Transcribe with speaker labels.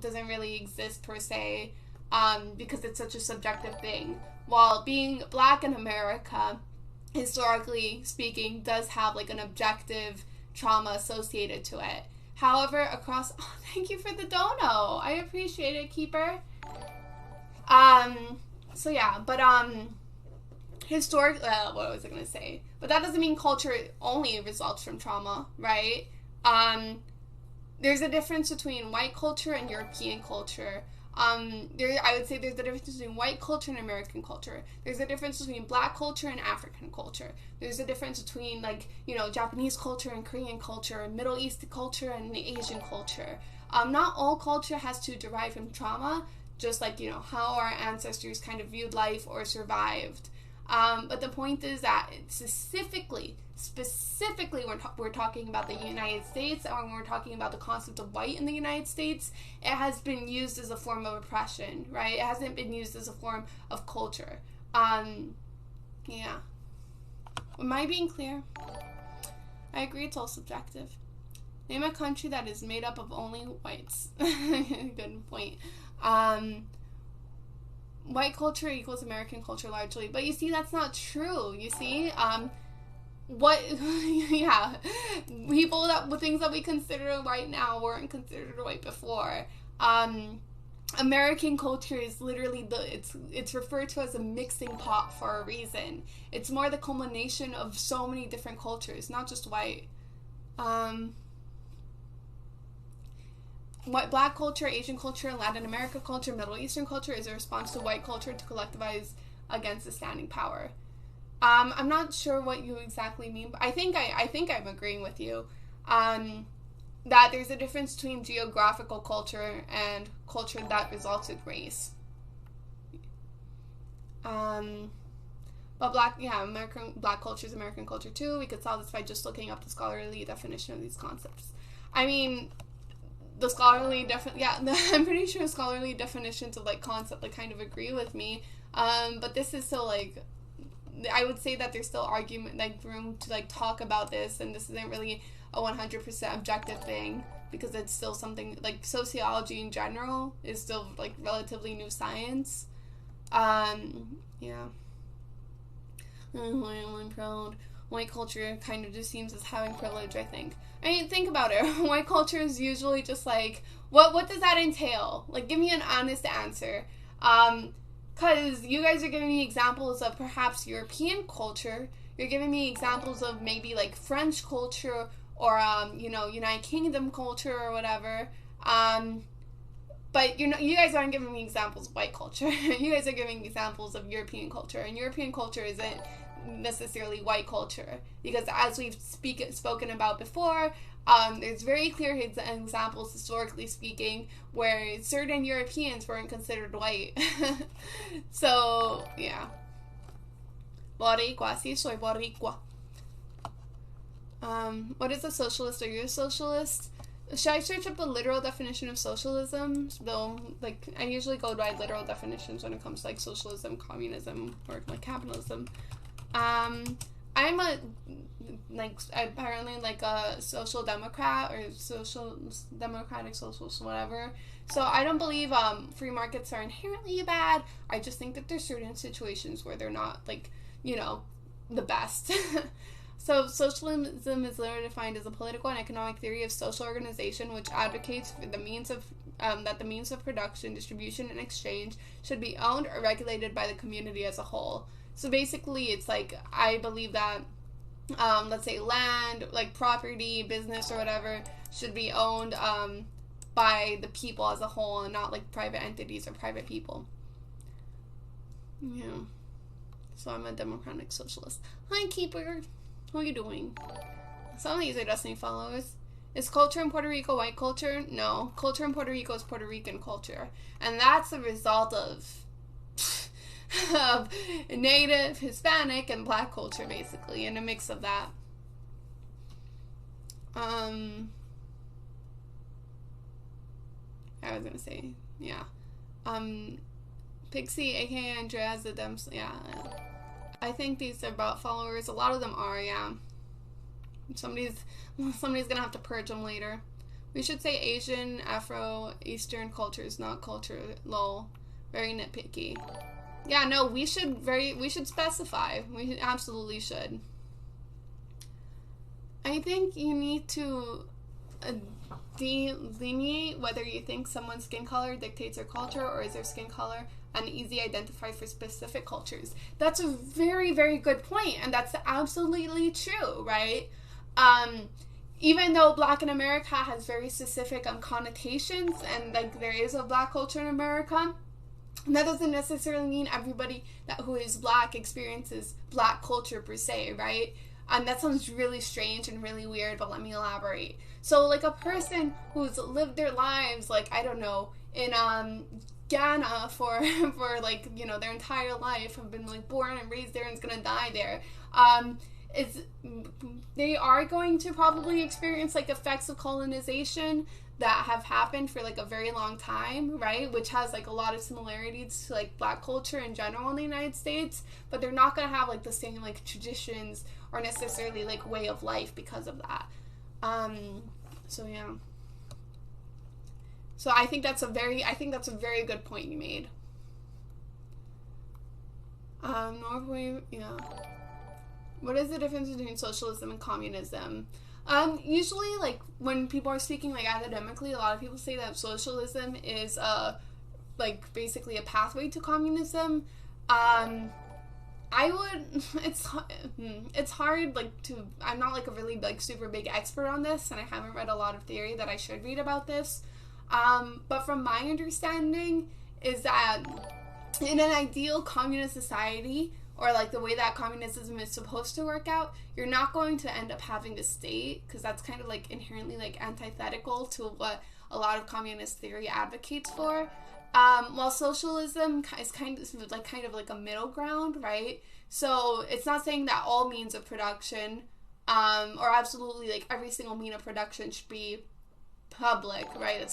Speaker 1: doesn't really exist per se, because it's such a subjective thing. While being black in America, historically speaking, does have like an objective trauma associated to it. However, thank you for the dono. I appreciate it, Keeper. So yeah, but what was I gonna say? But that doesn't mean culture only results from trauma, right? There's a difference between white culture and European culture. I would say there's a difference between white culture and American culture. There's a difference between black culture and African culture. There's a difference between, Japanese culture and Korean culture, and Middle East culture and Asian culture. Not all culture has to derive from trauma, just like, how our ancestors kind of viewed life or survived. But the point is that specifically when we're talking about the United States, or when we're talking about the concept of white in the United States, it has been used as a form of oppression, right? It hasn't been used as a form of culture. Yeah. Am I being clear? I agree, it's all subjective. Name a country that is made up of only whites. Good point. White culture equals American culture largely, but you see, that's not true. You see, things that we consider white now weren't considered white before. American culture is literally it's referred to as a mixing pot for a reason. It's more the culmination of so many different cultures, not just white. Black culture, Asian culture, Latin America culture, Middle Eastern culture is a response to white culture to collectivize against the standing power. I'm not sure what you exactly mean, but I think I'm agreeing with you. That there's a difference between geographical culture and culture that results in race. But black culture is American culture too. We could solve this by just looking up the scholarly definition of these concepts. I mean, the scholarly I'm pretty sure scholarly definitions of concept kind of agree with me. But this is still I would say that there's still argument room to talk about this, and this isn't really a 100% objective thing, because it's still something sociology in general is still relatively new science. Yeah. I'm proud. White culture kind of just seems as having privilege, I think. I mean, think about it. White culture is usually just what does that entail? Give me an honest answer. Because you guys are giving me examples of perhaps European culture. You're giving me examples of maybe French culture or, United Kingdom culture or whatever. But you guys aren't giving me examples of white culture. You guys are giving examples of European culture. And European culture isn't necessarily white culture, because as we've spoken about before, there's very clear examples, historically speaking, where certain Europeans weren't considered white. So, yeah. Boricua, sí, soy boricua. What is a socialist? Are you a socialist? Should I search up the literal definition of socialism? Though, I usually go by literal definitions when it comes to socialism, communism, or capitalism. I'm apparently a social democrat or democratic socialist, whatever. So I don't believe free markets are inherently bad. I just think that there's certain situations where they're not the best. So socialism is literally defined as a political and economic theory of social organization which advocates for the means of that the means of production, distribution, and exchange should be owned or regulated by the community as a whole. So basically, it's I believe that, let's say land, property, business, or whatever, should be owned by the people as a whole and not private entities or private people. Yeah. So I'm a democratic socialist. Hi, Keeper. How are you doing? Some of these are Destiny followers. Is culture in Puerto Rico white culture? No. Culture in Puerto Rico is Puerto Rican culture. And that's a result of Native, Hispanic, and Black culture, basically, and a mix of that. I was gonna say, yeah. Pixie, aka Andrea, has the Dems, yeah. I think these are bot followers. A lot of them are, yeah. Somebody's gonna have to purge them later. We should say Asian, Afro, Eastern cultures, not culture. Lol. Very nitpicky. Yeah, no, we should specify. We absolutely should. I think you need to delineate whether you think someone's skin color dictates their culture, or is their skin color an easy identifier for specific cultures. That's a very, very good point, and that's absolutely true, right? Even though Black in America has very specific connotations, and like there is a Black culture in America, that doesn't necessarily mean everybody who is Black experiences Black culture per se, right? That sounds really strange and really weird, but let me elaborate. So, like, a person who's lived their lives, like, I don't know, in Ghana for like, you know, their entire life, have been like born and raised there and is gonna die there, they are going to probably experience like effects of colonization that have happened for like a very long time, right? Which has like a lot of similarities to like Black culture in general in the United States, but they're not gonna have like the same like traditions or necessarily like way of life because of that. So yeah. So I think that's a very good point you made. Norway, yeah. What is the difference between socialism and communism? Usually, like, when people are speaking, like, academically, a lot of people say that socialism is, like, basically a pathway to communism. It's hard, like, I'm not, like, a really, like, super big expert on this, and I haven't read a lot of theory that I should read about this. But from my understanding is that in an ideal communist society, or like the way that communism is supposed to work out, you're not going to end up having the state, because that's kind of like inherently like antithetical to what a lot of communist theory advocates for. While socialism is kind of like a middle ground, right? So it's not saying that all means of production, or absolutely like every single mean of production should be public, right? It's